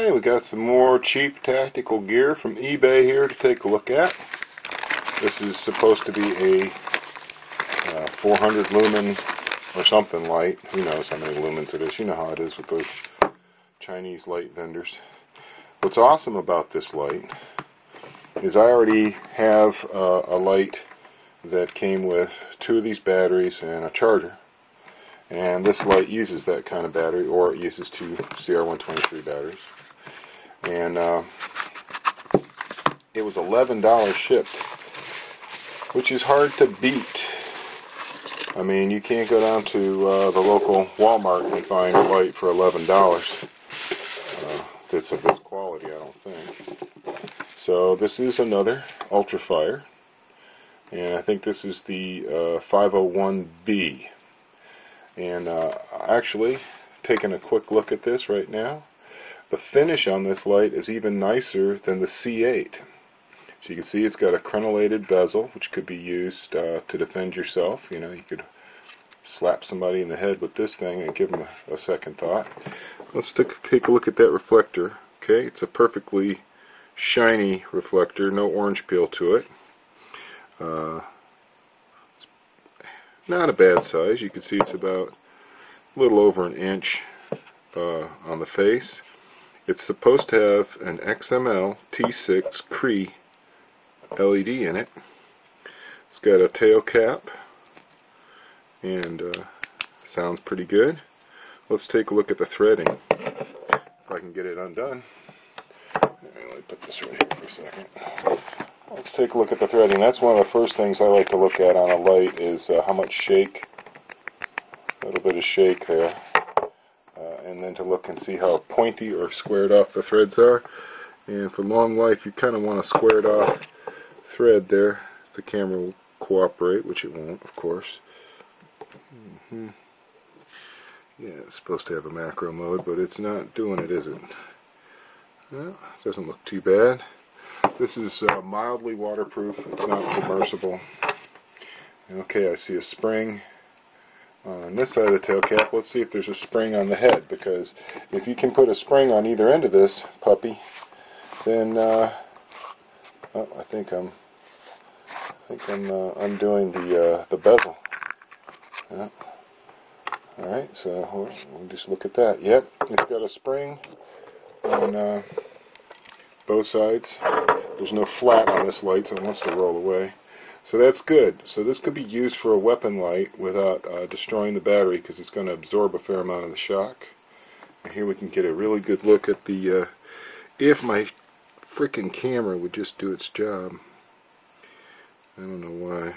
Okay, we got some more cheap tactical gear from eBay here to take a look at. This is supposed to be a 400 lumen or something light. Who knows how many lumens it is. You know how it is with those Chinese light vendors. What's awesome about this light is I already have a light that came with 2 of these batteries and a charger. And this light uses that kind of battery, or it uses 2 CR123 batteries. And it was $11 shipped, which is hard to beat. I mean, you can't go down to the local Walmart and find a light for $11 that's of this quality, I don't think. So this is another Ultrafire, and I think this is the 501B. And actually, taking a quick look at this right now, the finish on this light is even nicer than the C8. So you can see it's got a crenellated bezel, which could be used to defend yourself. You know, you could slap somebody in the head with this thing and give them a second thought. Let's take a look at that reflector. Okay, it's a perfectly shiny reflector, no orange peel to it. Not a bad size. You can see it's about a little over an inch on the face. It's supposed to have an XML T6 CREE LED in it. It's got a tail cap and sounds pretty good. Let's take a look at the threading. If I can get it undone. Let me put this right here for a second. Let's take a look at the threading. That's one of the first things I like to look at on a light is how much shake, a little bit of shake there, and then to look and see how pointy or squared off the threads are. And for long life, you kind of want a squared off thread there. The camera will cooperate, which it won't, of course. Yeah, it's supposed to have a macro mode, but it's not doing it, is it? Well, it doesn't look too bad. This is mildly waterproof. It's not submersible. Okay, I see a spring on this side of the tail cap. Let's see if there's a spring on the head, because if you can put a spring on either end of this puppy, then oh, I think I'm undoing the bezel. Yeah. All right, so we'll just look at that. Yep, it's got a spring on both sides. There's no flat on this light, so it wants to roll away. So that's good. So this could be used for a weapon light without destroying the battery, because it's going to absorb a fair amount of the shock. And here we can get a really good look at the, if my frickin' camera would just do its job. I don't know why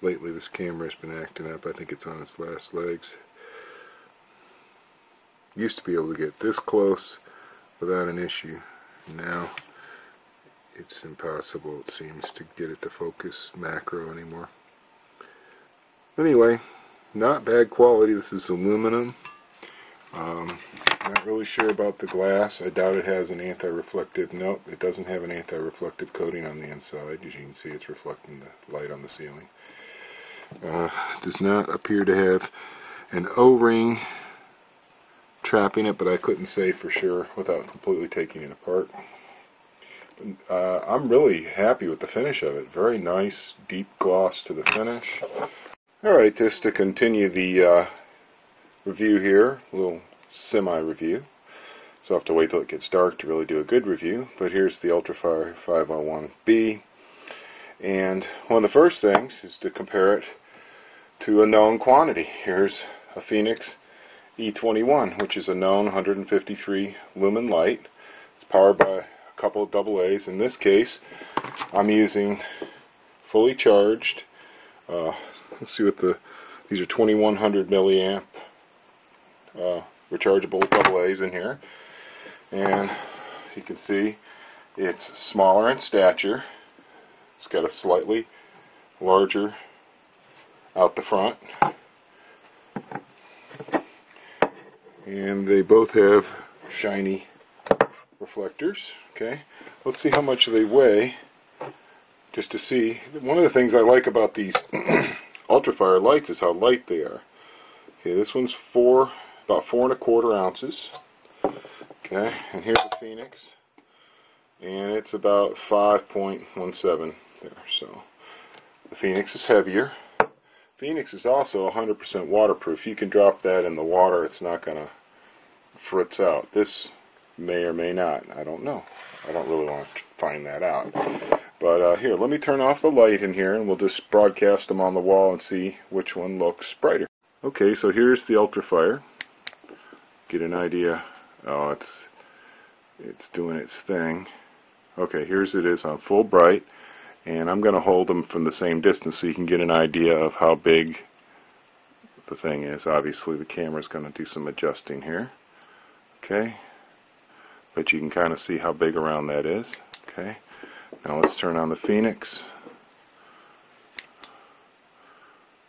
lately this camera has been acting up. I think it's on its last legs. Used to be able to get this close without an issue. Now it's impossible, it seems, to get it to focus macro anymore. Anyway, not bad quality. This is aluminum. Not really sure about the glass. I doubt it has an anti-reflective. Nope, it doesn't have an anti-reflective coating on the inside. As you can see, it's reflecting the light on the ceiling. Does not appear to have an O-ring trapping it, but I couldn't say for sure without completely taking it apart. I'm really happy with the finish of it. Very nice, deep gloss to the finish. Alright, just to continue the review here, a little semi-review. So I'll have to wait till it gets dark to really do a good review. But here's the Ultrafire 501B. And one of the first things is to compare it to a known quantity. Here's a Phoenix E21, which is a known 153 lumen light. It's powered by a couple of AA's. In this case, I'm using fully charged. Let's see what these are 2100 milliamp rechargeable AA's in here. And you can see it's smaller in stature. It's got a slightly larger out the front. And they both have shiny reflectors. Okay, let's see how much they weigh, just to see. One of the things I like about these Ultrafire lights is how light they are. Okay, this one's about 4 1/4 ounces. Okay, and here's the Phoenix, and it's about 5.17 there. So the Phoenix is heavier. Phoenix is also 100% waterproof. You can drop that in the water, it's not going to fritz out. This may or may not. I don't know. I don't really want to find that out. But here, let me turn off the light in here, and we'll just broadcast them on the wall and see which one looks brighter. Okay, so here's the Ultrafire. Get an idea. Oh, it's doing its thing. Okay, here's it is on full bright, and I'm going to hold them from the same distance so you can get an idea of how big the thing is. Obviously, the camera's going to do some adjusting here. Okay, but you can kind of see how big around that is. Okay, now let's turn on the Phoenix.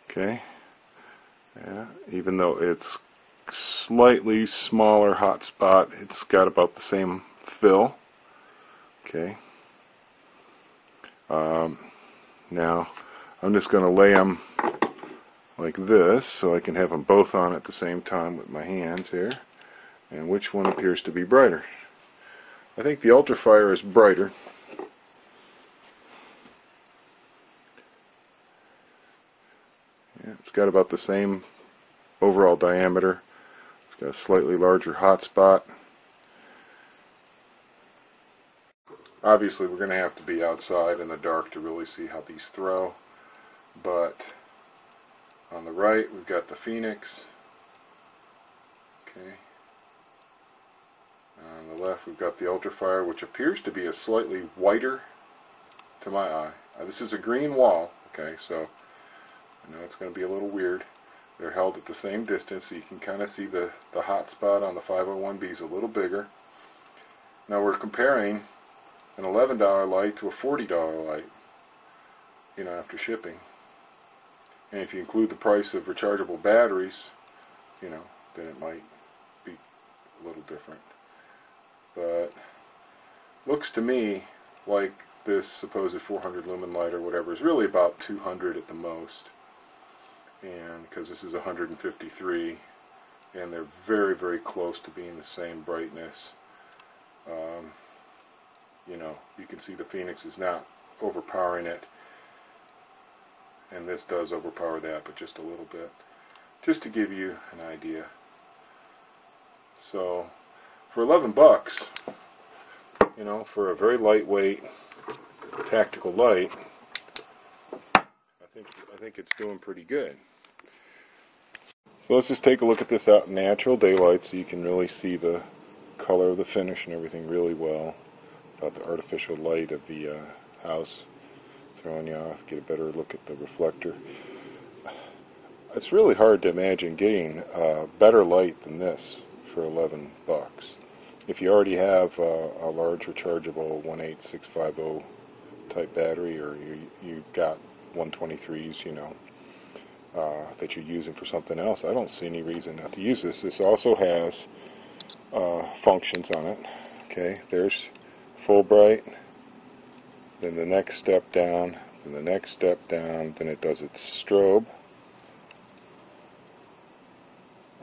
Okay, yeah, even though it's slightly smaller hotspot, it's got about the same fill. Okay, now I'm just going to lay them like this so I can have them both on at the same time with my hands here. And which one appears to be brighter? I think the Ultrafire is brighter. Yeah, it's got about the same overall diameter. It's got a slightly larger hotspot. Obviously, we're going to have to be outside in the dark to really see how these throw. But on the right, we've got the Phoenix. Okay. On the left, we've got the Ultrafire, which appears to be a slightly whiter to my eye. This is a green wall, okay, so I know it's going to be a little weird. They're held at the same distance, so you can kind of see the hot spot on the 501B is a little bigger. Now we're comparing an $11 light to a $40 light, after shipping. And if you include the price of rechargeable batteries, then it might be a little different. But looks to me like this supposed 400 lumen light or whatever is really about 200 at the most. And because this is 153, and they're very, very close to being the same brightness. You can see the Phoenix is not overpowering it, and this does overpower that, but just a little bit, just to give you an idea. So for 11 bucks, for a very lightweight tactical light, I think it's doing pretty good. So let's just take a look at this out in natural daylight so you can really see the color of the finish and everything really well without the artificial light of the house throwing you off. Get a better look at the reflector. It's really hard to imagine getting better light than this for 11 bucks. If you already have a large rechargeable 18650 type battery, or you've got 123s, that you're using for something else, I don't see any reason not to use this. This also has functions on it. Okay, there's full bright, then the next step down, then the next step down, then it does its strobe,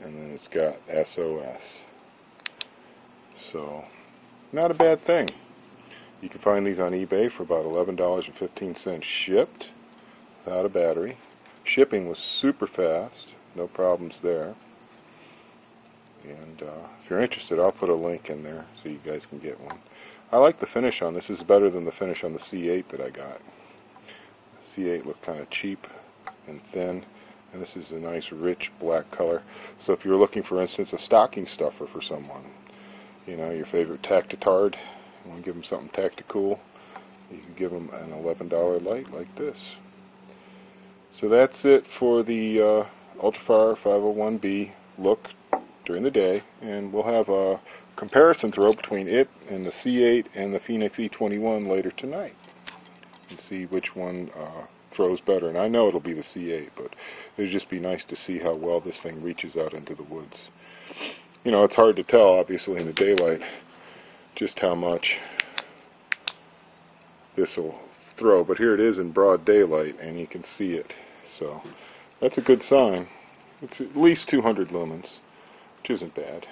and then it's got SOS. So, not a bad thing. You can find these on eBay for about $11.15 shipped, without a battery. Shipping was super fast, no problems there. And if you're interested, I'll put a link in there so you guys can get one. I like the finish on this. This is better than the finish on the C8 that I got. The C8 looked kind of cheap and thin, and this is a nice rich black color. So if you're looking, for instance, a stocking stuffer for someone, your favorite Tactitard, you want to give them something tactical, you can give them an $11 light like this. So that's it for the Ultrafire 501B look during the day, and we'll have a comparison throw between it and the C8 and the Phoenix E21 later tonight and see which one throws better. And I know it'll be the C8, but it would just be nice to see how well this thing reaches out into the woods. It's hard to tell, obviously, in the daylight just how much this will throw, but here it is in broad daylight and you can see it. So that's a good sign. It's at least 200 lumens, which isn't bad.